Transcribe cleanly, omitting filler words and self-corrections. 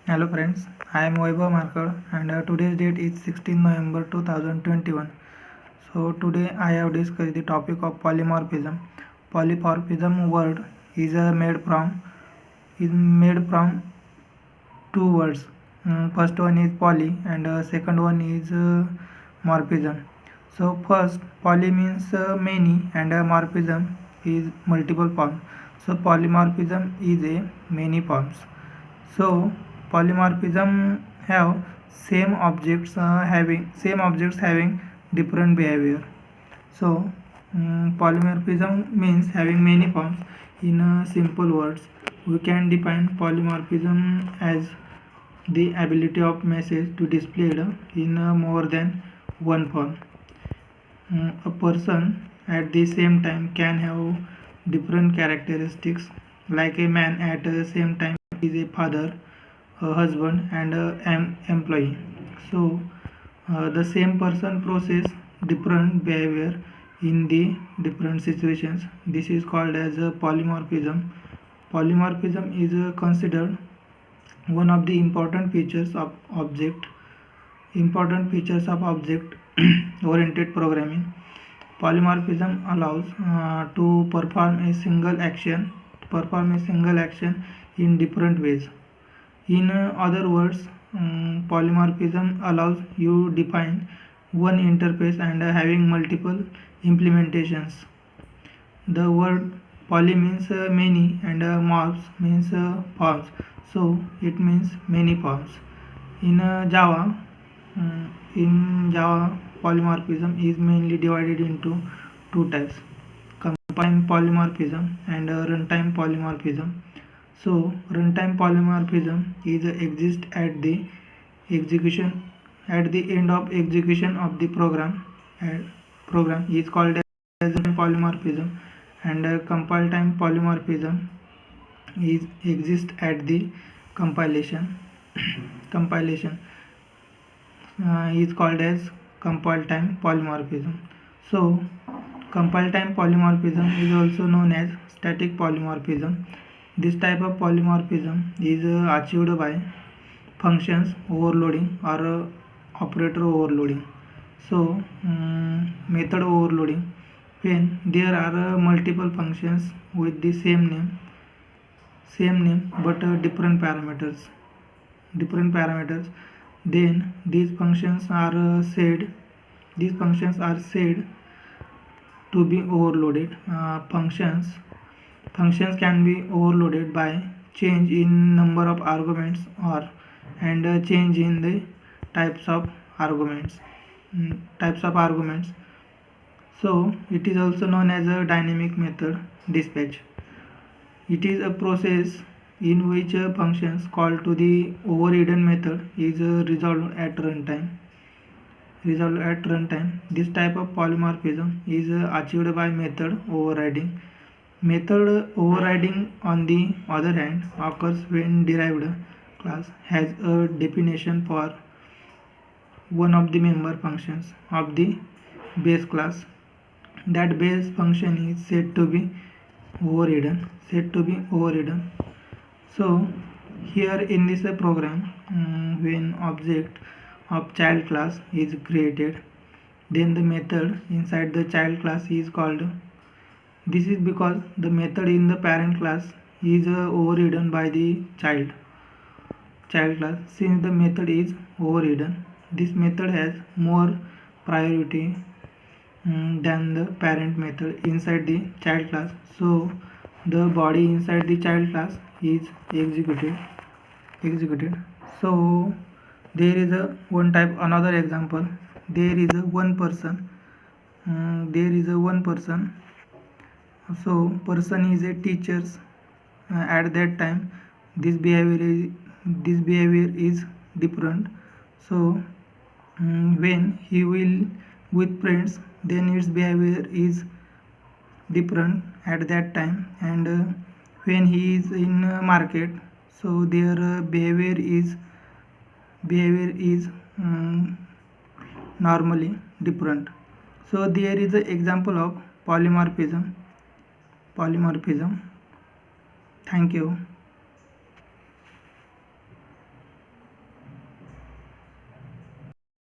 Hello friends, I am Vaibhav Markad and today's date is 16 November 2021. So today I have discussed the topic of polymorphism. Polymorphism word is made from two words. First one is poly and second one is morphism. So first poly means many and morphism is multiple forms. So polymorphism is a many forms. So polymorphism have same objects having different behavior. So polymorphism means having many forms. In simple words, we can define polymorphism as the ability of message to displayed in more than one form. A person at the same time can have different characteristics, like a man at the same time is a father, a husband, and an employee. So the same person process different behavior in the different situations. This is called as a polymorphism. Polymorphism is considered one of the important features of object oriented programming. Polymorphism allows to perform a single action in different ways. In other words, polymorphism allows you define one interface and having multiple implementations. The word poly means many and morphs means forms, so it means many forms. In Java, polymorphism is mainly divided into two types: compile polymorphism and runtime polymorphism. So runtime polymorphism is exist at the execution at the end of execution of the program. Program is called as polymorphism, and compile time polymorphism is exist at the compilation. Compilation is called as compile time polymorphism. So compile time polymorphism is also known as static polymorphism. This type of polymorphism is achieved by functions overloading or operator overloading. So method overloading, when there are multiple functions with the same name but different parameters, then these functions are said to be overloaded. Functions can be overloaded by change in number of arguments or and change in the types of arguments. So it is also known as a dynamic method dispatch. It is a process in which functions called to the overridden method is resolved at runtime. This type of polymorphism is achieved by method overriding. Method overriding, on the other hand, occurs when derived class has a definition for one of the member functions of the base class. That base function is said to be overridden. So here in this program, when object of child class is created, then the method inside the child class is called. This is because the method in the parent class is overridden by the child class. Since the method is overridden, this method has more priority than the parent method inside the child class. So the body inside the child class is executed. So there is another example. There is a one person. So person is a teacher. At that time, this behavior is different. So when he will with friends, then its behavior is different at that time, and when he is in market, so their behavior is normally different. So there is an example of polymorphism. Thank you.